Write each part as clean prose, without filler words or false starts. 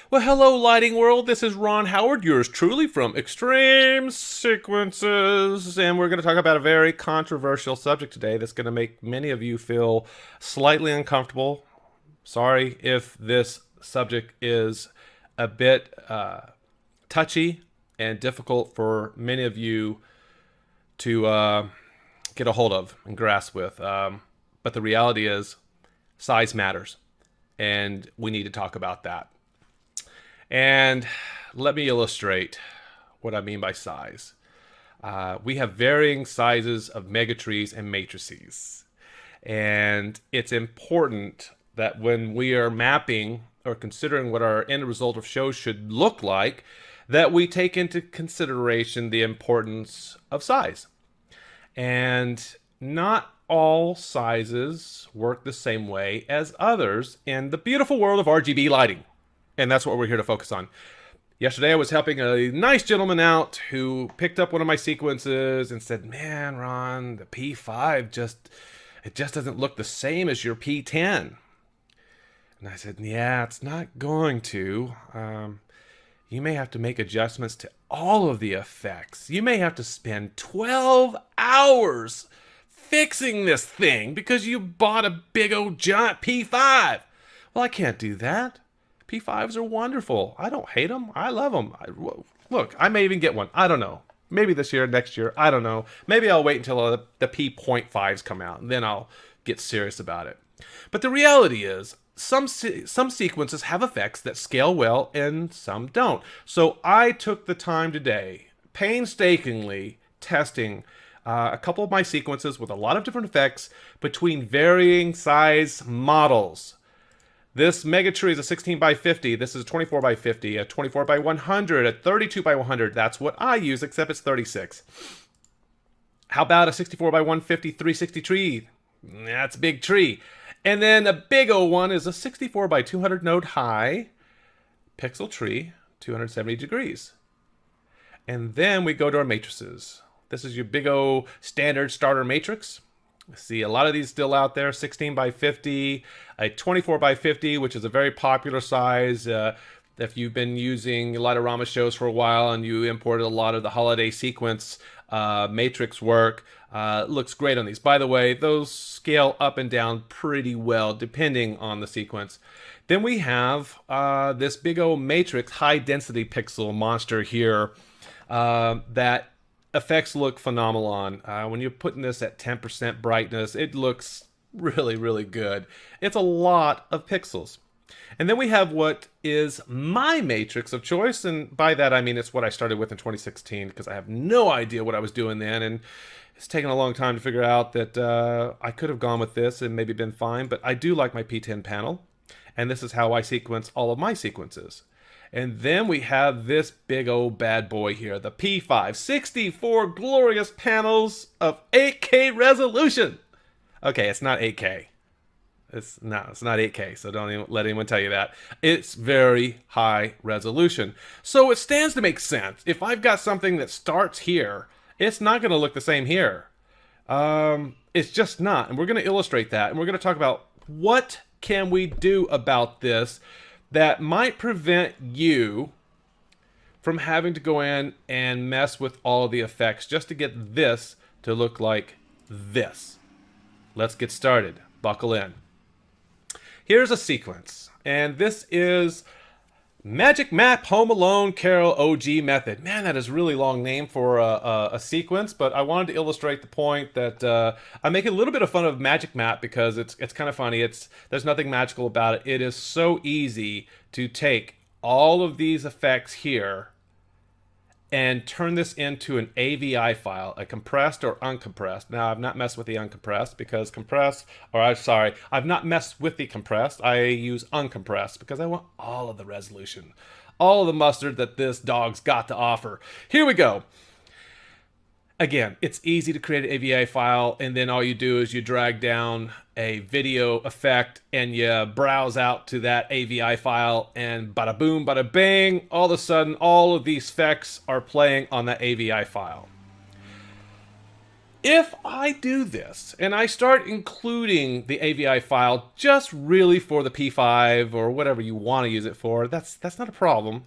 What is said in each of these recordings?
Well, hello, lighting world. This is Ron Howard, yours truly from xTreme Sequences, and we're going to talk about a very controversial subject today that's going to make many of you feel slightly uncomfortable. Sorry if this subject is a bit touchy and difficult for many of you to get a hold of and grasp with. But the reality is, size matters, and we need to talk about that. And let me illustrate what I mean by size. We have varying sizes of megatrees and matrices. And it's important that when we are mapping or considering what our end result of shows should look like, that we take into consideration the importance of size. And not all sizes work the same way as others in the beautiful world of RGB lighting. And that's what we're here to focus on. Yesterday, I was helping a nice gentleman out who picked up one of my sequences and said, "Man, Ron, the P5 it just doesn't look the same as your P10." And I said, "Yeah, it's not going to. You may have to make adjustments to all of the effects. You may have to spend 12 hours fixing this thing because you bought a big old giant P5. Well, I can't do that. P5s are wonderful. I don't hate them. I love them. Look, I may even get one. I don't know. Maybe this year, next year. I don't know. Maybe I'll wait until the P.5s come out, and then I'll get serious about it." But the reality is, some sequences have effects that scale well, and some don't. So I took the time today, painstakingly testing a couple of my sequences with a lot of different effects between varying size models. This megatree is a 16 by 50. This is a 24 by 50, a 24 by 100, a 32 by 100. That's what I use, except it's 36. How about a 64 by 150 360 tree? That's a big tree. And then a big old one is a 64 by 200 node high pixel tree, 270 degrees. And then we go to our matrices. This is your big old standard starter matrix. See a lot of these still out there, 16 by 50, a 24 by 50, which is a very popular size. If you've been using Lightorama shows for a while and you imported a lot of the holiday sequence matrix work, looks great on these. By the way, those scale up and down pretty well depending on the sequence. Then we have this big old matrix high density pixel monster here that effects look phenomenal on. When you're putting this at 10% brightness, it looks really, really good. It's a lot of pixels. And then we have what is my matrix of choice, and by that I mean it's what I started with in 2016 because I have no idea what I was doing then, and it's taken a long time to figure out that I could have gone with this and maybe been fine, but I do like my P10 panel, and this is how I sequence all of my sequences. And then we have this big old bad boy here, the P5, 64 glorious panels of 8K resolution. Okay, it's not 8K. It's not 8K, so don't even let anyone tell you that. It's very high resolution. So it stands to make sense. If I've got something that starts here, it's not going to look the same here. It's just not. And we're going to illustrate that. And we're going to talk about what can we do about this that might prevent you from having to go in and mess with all the effects just to get this to look like this. Let's get started. Buckle in. Here's a sequence, and this is Magic Map Home Alone Carol OG Method. Man, that is a really long name for a sequence, but I wanted to illustrate the point that I make a little bit of fun of Magic Map because it's kind of funny. There's nothing magical about it. It is so easy to take all of these effects here and turn this into an AVI file, a compressed or uncompressed. Now, I've not messed with the uncompressed because I've not messed with the compressed. I use uncompressed because I want all of the resolution, all of the mustard that this dog's got to offer. Here we go. Again, it's easy to create an AVI file, and then all you do is you drag down a video effect and you browse out to that AVI file, and bada boom, bada bang, all of a sudden all of these effects are playing on that AVI file. if I do this and I start including the AVI file just really for the P5 or whatever you want to use it for, that's not a problem.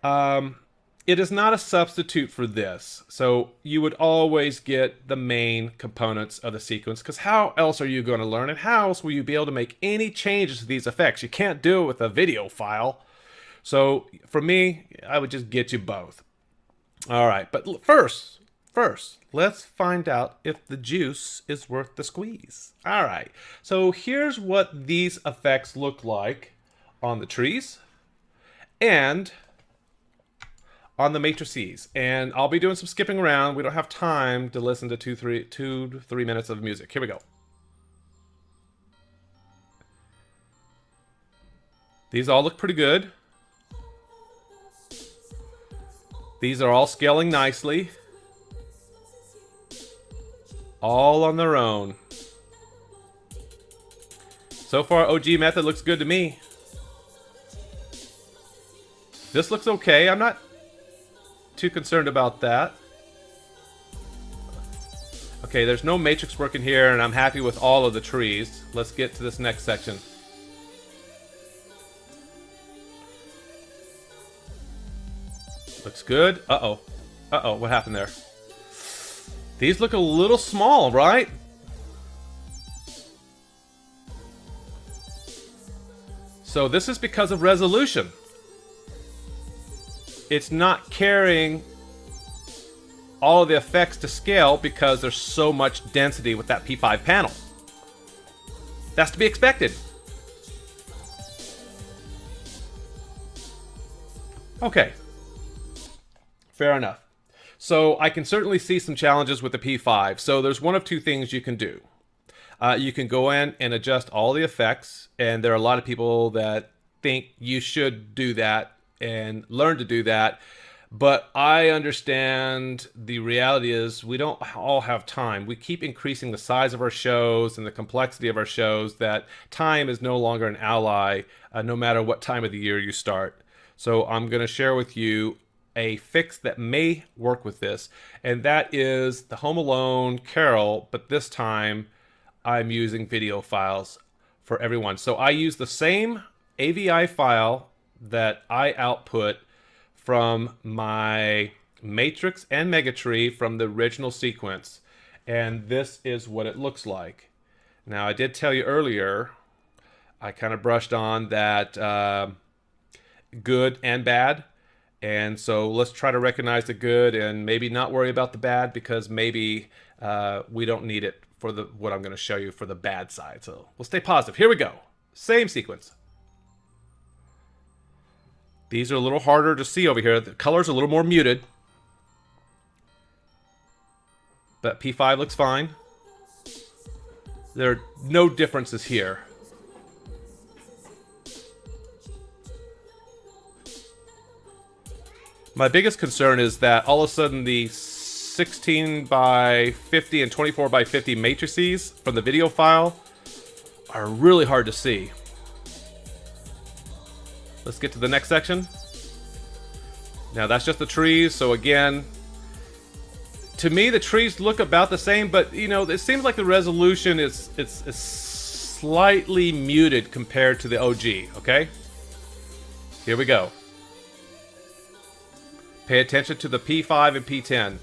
It is not a substitute for this. So you would always get the main components of the sequence, because how else are you going to learn, and how else will you be able to make any changes to these effects? You can't do it with a video file. So for me, I would just get you both. All right, but first, let's find out if the juice is worth the squeeze. All right, so here's what these effects look like on the trees and on the matrices. And I'll be doing some skipping around. We don't have time to listen to 2 to 3 minutes of music. Here we go. These all look pretty good. These are all scaling nicely. All on their own. So far, OG method looks good to me. This looks okay. I'm not too concerned about that. Okay, there's no matrix work in here, and I'm happy with all of the trees. Let's get to this next section. Looks good. Uh-oh. Uh-oh, what happened there? These look a little small, right? So this is because of resolution. It's not carrying all of the effects to scale because there's so much density with that P5 panel. That's to be expected. Okay. Fair enough. So I can certainly see some challenges with the P5. So there's one of two things you can do. You can go in and adjust all the effects, and there are a lot of people that think you should do that and learn to do that. But I understand the reality is we don't all have time. We keep increasing the size of our shows and the complexity of our shows, that time is no longer an ally, no matter what time of the year you start. So I'm going to share with you a fix that may work with this, and that is the Home Alone Carol, but this time I'm using video files for everyone. So I use the same AVI file that I output from my matrix and megatree from the original sequence, and this is what it looks like. Now, I did tell you earlier, I kind of brushed on that good and bad. And so let's try to recognize the good and maybe not worry about the bad, because maybe we don't need it for what I'm going to show you for the bad side. So we'll stay positive. Here we go. Same sequence. These are a little harder to see over here. The color's a little more muted. But P5 looks fine. There are no differences here. My biggest concern is that all of a sudden the 16 by 50 and 24 by 50 matrices from the video file are really hard to see. Let's get to the next section. Now that's just the trees, so again, to me the trees look about the same, but you know, it seems like the resolution is slightly muted compared to the OG, okay? Here we go. Pay attention to the P5 and P10.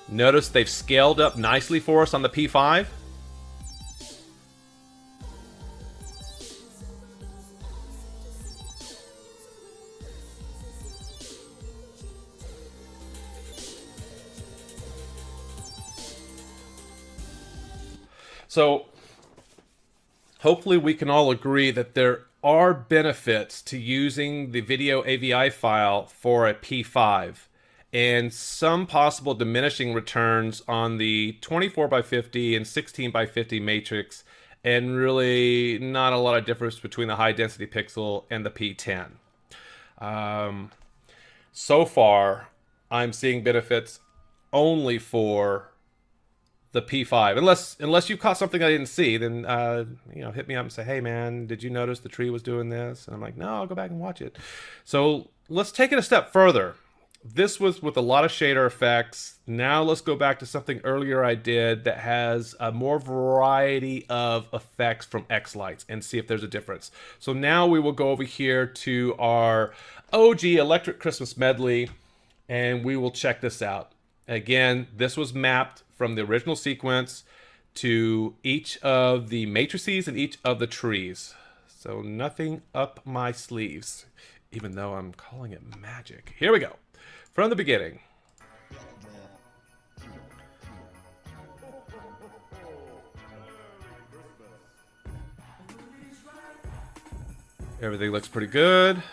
Notice they've scaled up nicely for us on the P5. So hopefully we can all agree that there are benefits to using the video AVI file for a P5, and some possible diminishing returns on the 24 by 50 and 16 by 50 matrix, and really not a lot of difference between the high density pixel and the P10. So far, I'm seeing benefits only for the P5, unless you caught something I didn't see, then you know, hit me up and say, hey man, did you notice the tree was doing this? And I'm like, no, I'll go back and watch it. So let's take it a step further. this was with a lot of shader effects. Now let's go back to something earlier I did that has a more variety of effects from X-Lights and see if there's a difference. So now we will go over here to our OG Electric Christmas Medley and we will check this out. Again, this was mapped from the original sequence to each of the matrices and each of the trees. So nothing up my sleeves, even though I'm calling it magic. Here we go. From the beginning. Everything looks pretty good.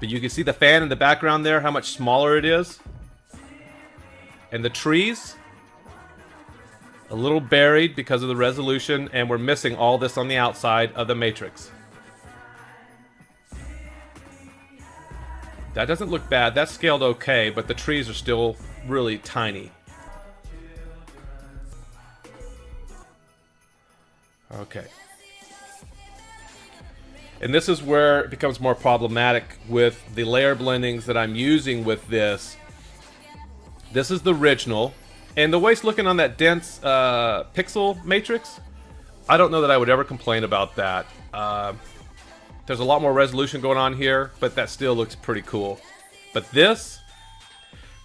But you can see the fan in the background there, how much smaller it is. And the trees, a little buried because of the resolution, and we're missing all this on the outside of the matrix. That doesn't look bad. That's scaled okay, but the trees are still really tiny. Okay. And this is where it becomes more problematic with the layer blendings that I'm using with this. This is the original. And the way it's looking on that dense pixel matrix, I don't know that I would ever complain about that. There's a lot more resolution going on here, but that still looks pretty cool. But this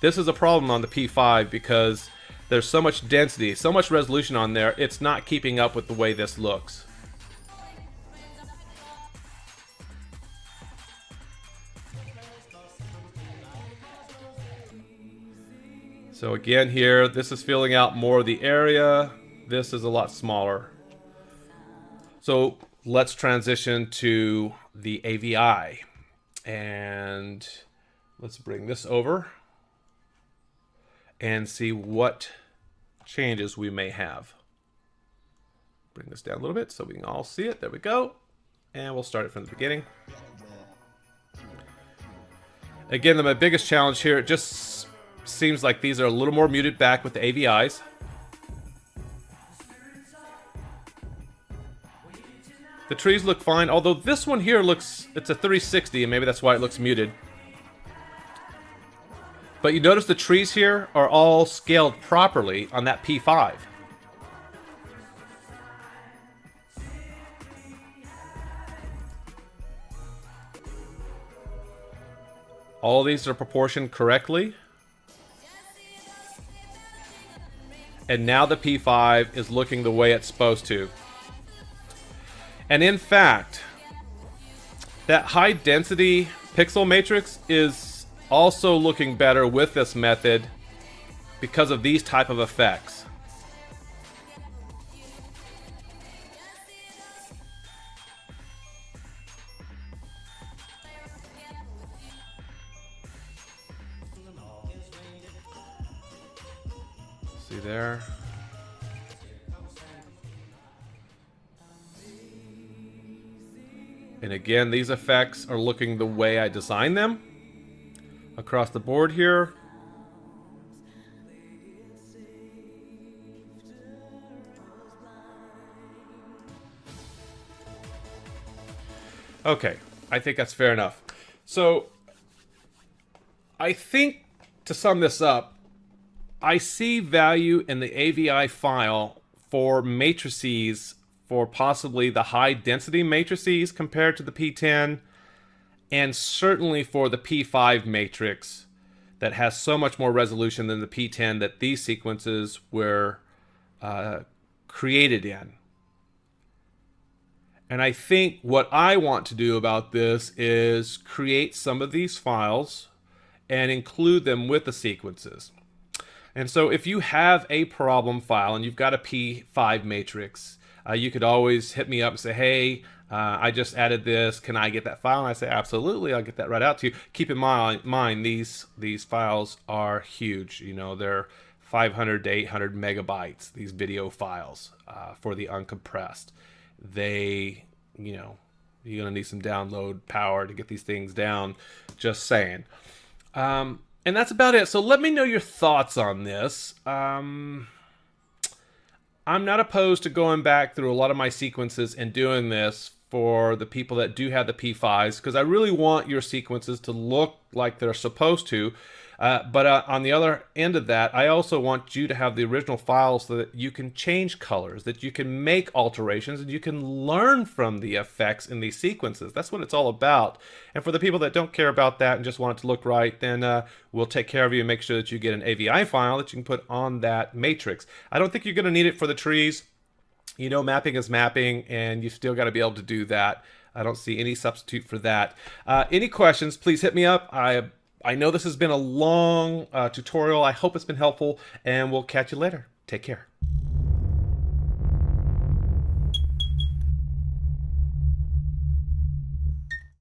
is a problem on the P5 because there's so much density, so much resolution on there, it's not keeping up with the way this looks. So again here, this is filling out more of the area. This is a lot smaller. So let's transition to the AVI. And let's bring this over and see what changes we may have. Bring this down a little bit so we can all see it. There we go. And we'll start it from the beginning. Again, my biggest challenge here, it just seems like these are a little more muted back with the AVIs. The trees look fine, although this one here looks, it's a 360 and maybe that's why it looks muted. But you notice the trees here are all scaled properly on that P5. All these are proportioned correctly. And now the P5 is looking the way it's supposed to. And in fact, that high density pixel matrix is also looking better with this method because of these type of effects. See there? And again, these effects are looking the way I designed them across the board here. Okay, I think that's fair enough. So, I think to sum this up, I see value in the AVI file for matrices, for possibly the high density matrices compared to the P10, and certainly for the P5 matrix that has so much more resolution than the P10 that these sequences were created in. And I think what I want to do about this is create some of these files and include them with the sequences. And so if you have a problem file and you've got a P5 matrix, you could always hit me up and say, hey, I just added this, can I get that file? And I say, absolutely, I'll get that right out to you. Keep in mind these files are huge. You know, they're 500 to 800 megabytes, these video files for the uncompressed. They, you know, you're gonna need some download power to get these things down, just saying. And that's about it. So let me know your thoughts on this. I'm not opposed to going back through a lot of my sequences and doing this for the people that do have the P5s, because I really want your sequences to look like they're supposed to. But on the other end of that, I also want you to have the original files so that you can change colors, that you can make alterations, and you can learn from the effects in these sequences. That's what it's all about. And for the people that don't care about that and just want it to look right, then we'll take care of you and make sure that you get an AVI file that you can put on that matrix. I don't think you're going to need it for the trees. You know, mapping is mapping, and you still got to be able to do that. I don't see any substitute for that. Any questions, please hit me up. I know this has been a long tutorial. I hope it's been helpful, and we'll catch you later. Take care.